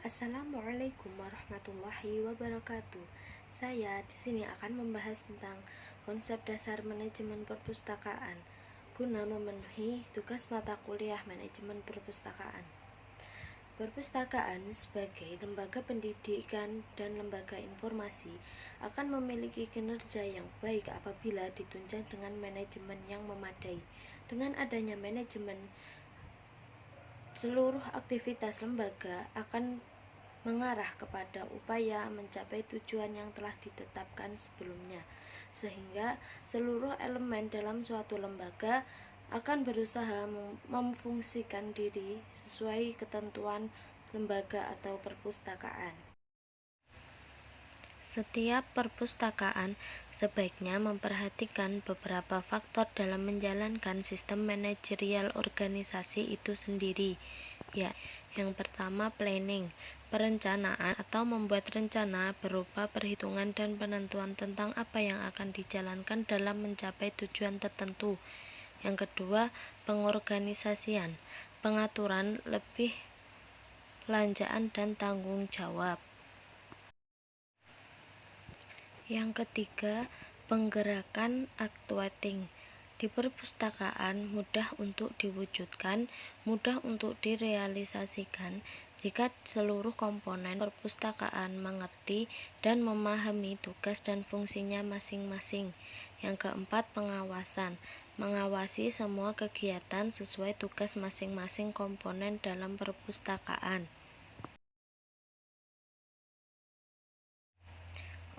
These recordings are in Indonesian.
Assalamualaikum warahmatullahi wabarakatuh. Saya di sini akan membahas tentang konsep dasar manajemen perpustakaan guna memenuhi tugas mata kuliah manajemen perpustakaan. Perpustakaan sebagai lembaga pendidikan dan lembaga informasi akan memiliki kinerja yang baik apabila ditunjang dengan manajemen yang memadai. Dengan adanya manajemen, seluruh aktivitas lembaga akan mengarah kepada upaya mencapai tujuan yang telah ditetapkan sebelumnya, sehingga seluruh elemen dalam suatu lembaga akan berusaha memfungsikan diri sesuai ketentuan lembaga atau perpustakaan. Setiap perpustakaan sebaiknya memperhatikan beberapa faktor dalam menjalankan sistem manajerial organisasi itu sendiri. Ya, yang pertama planning, perencanaan atau membuat rencana berupa perhitungan dan penentuan tentang apa yang akan dijalankan dalam mencapai tujuan tertentu. Yang kedua, pengorganisasian, pengaturan lebih lanjaan dan tanggung jawab. Yang ketiga, penggerakan actuating. Di perpustakaan mudah untuk diwujudkan, mudah untuk direalisasikan jika seluruh komponen perpustakaan mengerti dan memahami tugas dan fungsinya masing-masing. Yang keempat, pengawasan. Mengawasi semua kegiatan sesuai tugas masing-masing komponen dalam perpustakaan.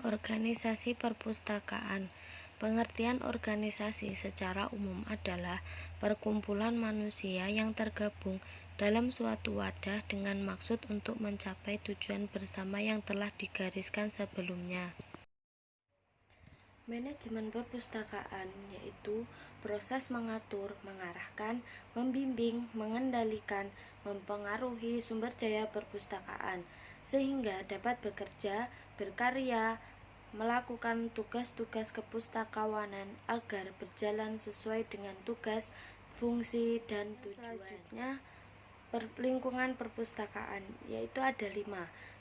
Organisasi perpustakaan. Pengertian organisasi secara umum adalah perkumpulan manusia yang tergabung dalam suatu wadah dengan maksud untuk mencapai tujuan bersama yang telah digariskan sebelumnya. Manajemen perpustakaan yaitu proses mengatur, mengarahkan, membimbing, mengendalikan, mempengaruhi sumber daya perpustakaan sehingga dapat bekerja, berkarya, melakukan tugas-tugas kepustakawanan agar berjalan sesuai dengan tugas, fungsi, dan tujuan. Selanjutnya, lingkungan perpustakaan, yaitu ada 5.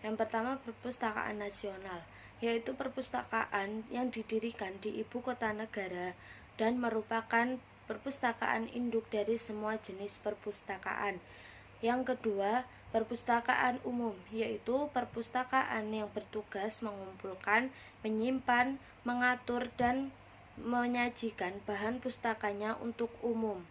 Yang pertama, perpustakaan nasional, yaitu perpustakaan yang didirikan di ibu kota negara dan merupakan perpustakaan induk dari semua jenis perpustakaan. Yang kedua, perpustakaan umum, yaitu perpustakaan yang bertugas mengumpulkan, menyimpan, mengatur, dan menyajikan bahan pustakanya untuk umum.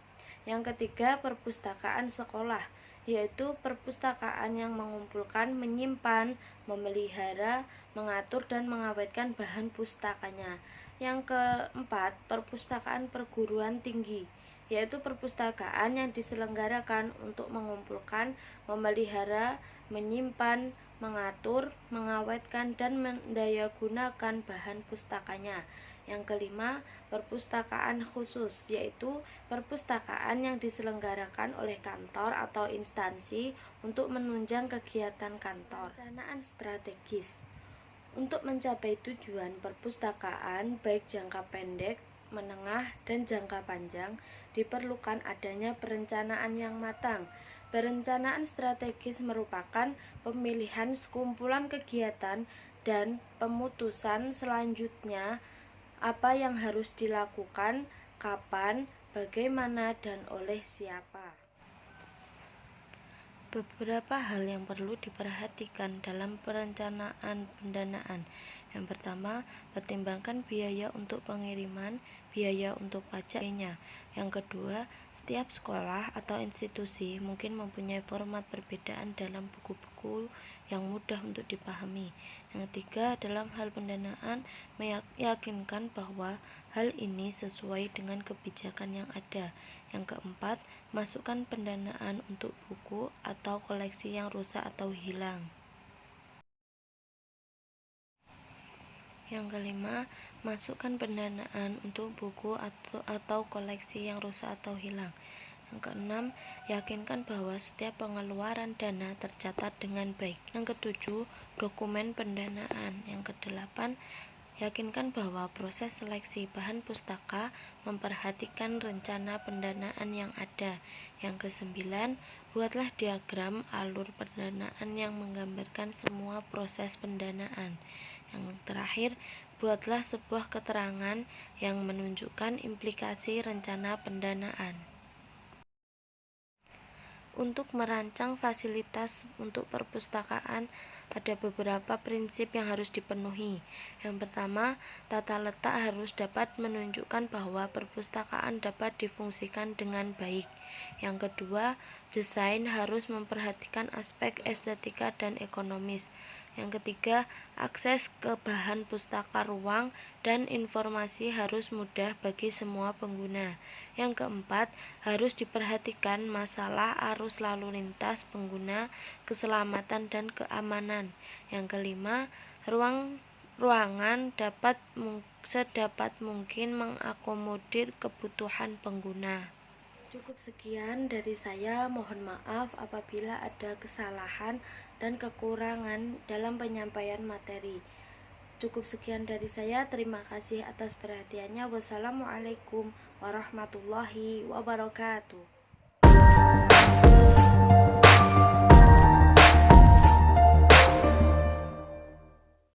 Yang ketiga, perpustakaan sekolah, yaitu perpustakaan yang mengumpulkan, menyimpan, memelihara, mengatur, dan mengawetkan bahan pustakanya. Yang keempat, perpustakaan perguruan tinggi, yaitu perpustakaan yang diselenggarakan untuk mengumpulkan, memelihara, menyimpan, mengatur, mengawetkan, dan mendayagunakan bahan pustakanya. Yang kelima, perpustakaan khusus, yaitu perpustakaan yang diselenggarakan oleh kantor atau instansi untuk menunjang kegiatan kantor. Perencanaan strategis. Untuk mencapai tujuan perpustakaan baik jangka pendek, menengah, dan jangka panjang, diperlukan adanya perencanaan yang matang. Perencanaan strategis merupakan pemilihan sekumpulan kegiatan dan pemutusan selanjutnya apa yang harus dilakukan, kapan, bagaimana, dan oleh siapa. Beberapa hal yang perlu diperhatikan dalam perencanaan pendanaan. Yang pertama, pertimbangkan biaya untuk pengiriman, biaya untuk pajaknya. Yang kedua, setiap sekolah atau institusi mungkin mempunyai format perbedaan dalam buku-buku yang mudah untuk dipahami. Yang ketiga, dalam hal pendanaan, meyakinkan bahwa hal ini sesuai dengan kebijakan yang ada. Yang keempat, masukkan pendanaan untuk buku atau koleksi yang rusak atau hilang. Yang kelima, masukkan pendanaan untuk buku atau koleksi yang rusak atau hilang. Yang keenam, yakinkan bahwa setiap pengeluaran dana tercatat dengan baik. Yang ketujuh, dokumen pendanaan. Yang kedelapan, Yakinkan bahwa proses seleksi bahan pustaka memperhatikan rencana pendanaan yang ada. Yang kesembilan, buatlah diagram alur pendanaan yang menggambarkan semua proses pendanaan. Yang terakhir, buatlah sebuah keterangan yang menunjukkan implikasi rencana pendanaan. Untuk merancang fasilitas untuk perpustakaan, ada beberapa prinsip yang harus dipenuhi. Yang pertama, tata letak harus dapat menunjukkan bahwa perpustakaan dapat difungsikan dengan baik. Yang kedua, desain harus memperhatikan aspek estetika dan ekonomis. Yang ketiga, akses ke bahan pustaka, ruang, dan informasi harus mudah bagi semua pengguna. Yang keempat, harus diperhatikan masalah arus lalu lintas pengguna, keselamatan, dan keamanan. Yang kelima, ruangan dapat sedapat mungkin mengakomodir kebutuhan pengguna. Cukup sekian dari saya, mohon maaf apabila ada kesalahan dan kekurangan dalam penyampaian materi. Cukup sekian dari saya, terima kasih atas perhatiannya. Wassalamualaikum warahmatullahi wabarakatuh.